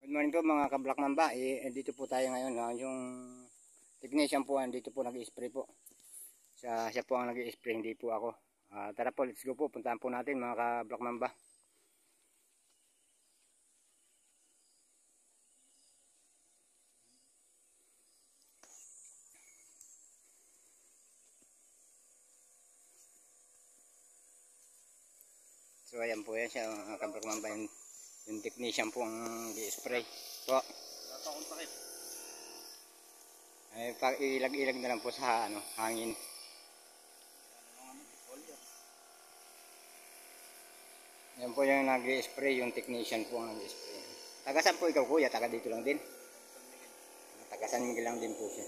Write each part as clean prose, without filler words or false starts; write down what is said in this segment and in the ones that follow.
Good morning po mga ka-Black Mamba. Dito po tayo ngayon. Yung technician po dito po nag-i-spray po. Siya po ang nag-i-spray, hindi po ako. Tara po, let's go po. Puntahan po natin mga ka-Black Mamba. So ayan po yan siya mga ka-Black Mamba. Yung technician po ang nag-i-spray po. Ilag-ilag na lang po sa hangin. Yan po yung nag-i-spray, yung technician po ang nag-i-spray. Taga saan po ikaw kuya? Taga dito lang din? Taga San Miguel lang din po siya.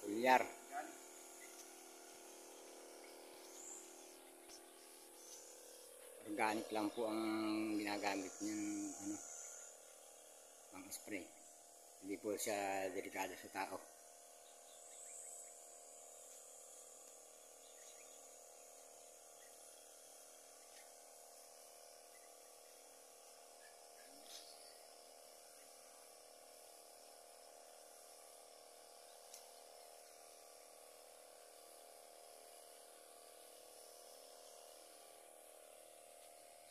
Pulyar. Organic lang po ang ginagamit niyan pang spray. Hindi po siya delikado sa tao.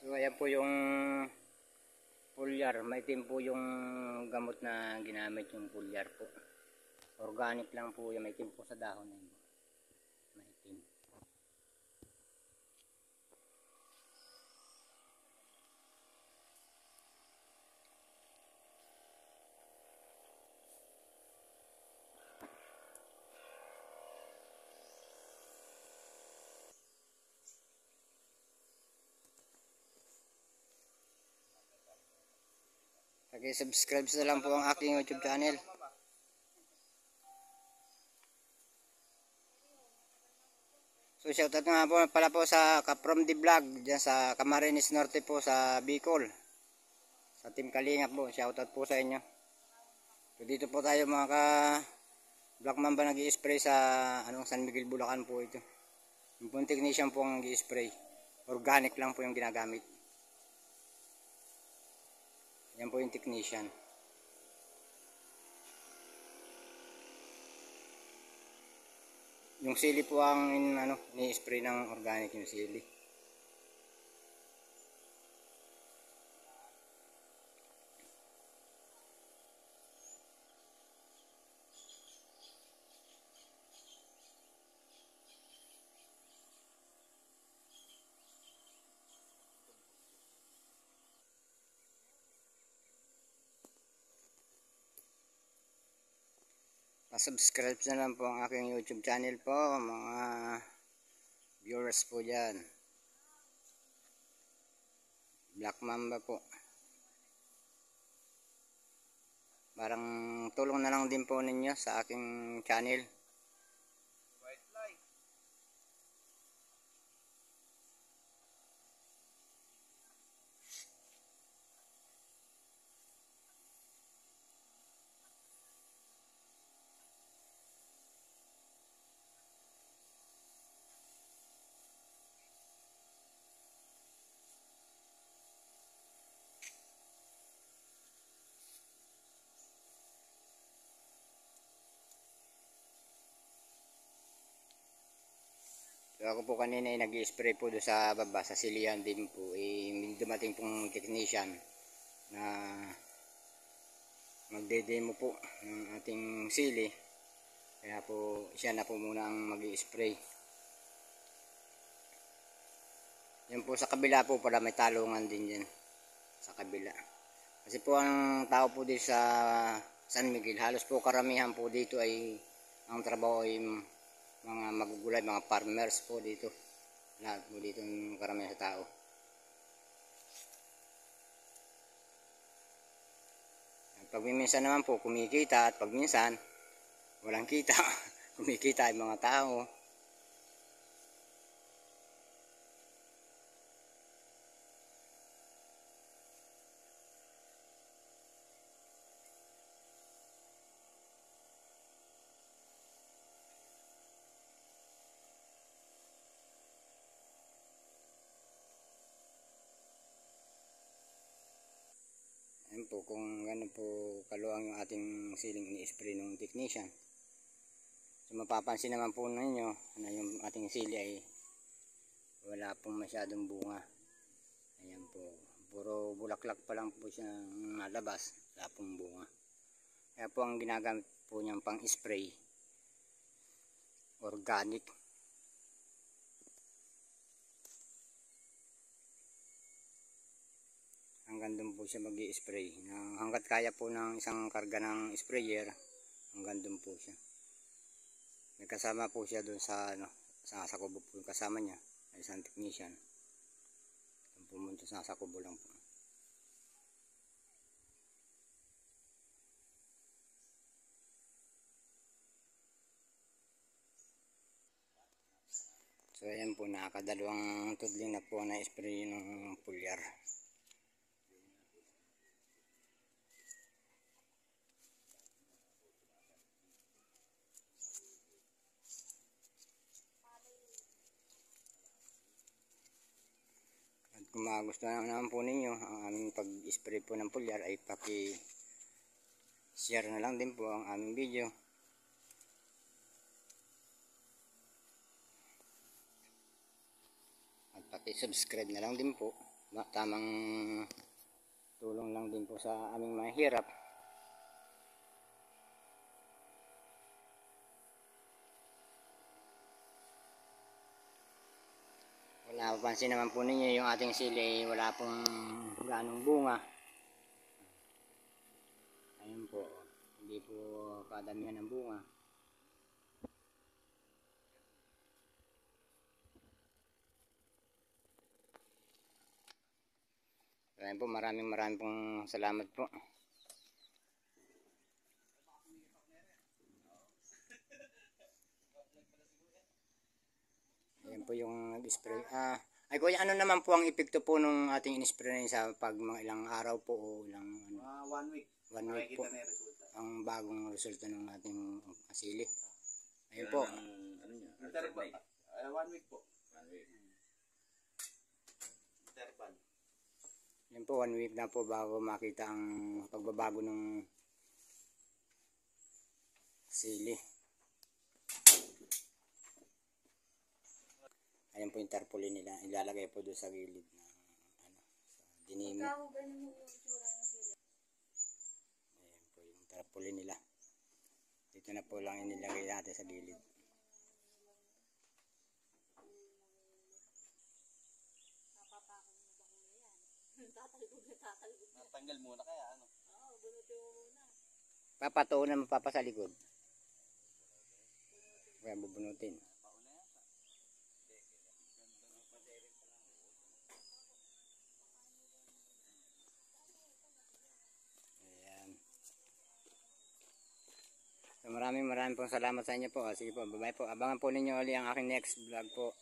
So ayan po yung pulyar, maitim po yung gamot na ginamit, yung pulyar po. Organic lang po yung maitim po sa dahon na yun. Maitim. Subscribe na lang po ang aking YouTube channel. So shoutout nga po pala po sa From the Vlog dyan sa Camarines Norte po sa Bicol. Sa Team Kalingap po, shoutout po sa inyo. So dito po tayo mga Black Mamba nag-i-spray sa San Miguel, Bulacan po ito. Yung pong technician po ang nag-i-spray. Organic lang po yung ginagamit. Yan po yung technician. Yung sili po ang ni-spray ng organic yung sili. Subscribe na lang po ang aking YouTube channel po mga viewers po dyan. Black Mamba po. Parang tulong na lang din po ninyo sa aking channel. So ako po kanina ay nag-i-spray po doon sa baba, sa silihan din po. May dumating pong technician na magde-demo po ng ating sili. Kaya po siya na po muna ang mag-i-spray. Yan po sa kabila po pala may talungan din dyan. Sa kabila. Kasi po ang tao po dito sa San Miguel, halos po karamihan po dito ay ang trabaho ay mga magugulay, mga farmers po dito. Lahat po dito yung karamihan sa tao. Pag minsan naman po kumikita at pag minsan walang kita. Kumikita yung mga tao. po kung gano'n po kaluang yung ating siling ni-spray ng technician. So mapapansin naman po ninyo na yung ating sili ay wala pong masyadong bunga. Ayan po, puro bulaklak pa lang po siya nalabas, wala pong bunga. Kaya po ang ginagamit po niyang pang spray, organic. Hanggang doon po siya mag-i-spray. Hanggat kaya po ng isang karga ng sprayer, hanggang doon po siya. May kasama po siya doon sa sa kubo po yung kasama niya, isang technician. Doon pumunta sa kubo lang po. So ayan po, nakakadalawang tudling na po na spray ng pulyar. At kung magustuhan naman po ninyo ang aming pag-spray po ng pulyar, ay paki-share na lang din po ang aming video. At paki-subscribe na lang din po. Tamang tulong lang din po sa aming mahirap. Kung napapansin naman po ninyo yung ating sili, wala pong ganong bunga. Ayun po, hindi po kadamihan ng bunga. Ayun po, maraming pong salamat po. Ayan po yung nag-spray. Ay kuya, ano naman po ang epekto po nung ating in-spray sa pag mga ilang araw po o ilang 1 week. 1 week po ang bagong resulta ng ating sili. Ayun po. Ano niya? Interval. 1 week po. 1 week. Interval. Yan po, 1 week na po bago makita ang pagbabago ng sili. Ayan po yung tarpaulin nila. Ilalagay po doon sa gilid ng sa dinimo. Ayan po yung tarpaulin nila. Dito na po lang inilagay natin sa gilid. Natanggal muna kaya ano? Oo, bunutin mo muna. Papatuunan mo papa sa likod. Kaya bubunutin. Ayan. So maraming pong salamat sa inyo po. Sige po, bye-bye po. Abangan po ninyo ulit ang aking next vlog po.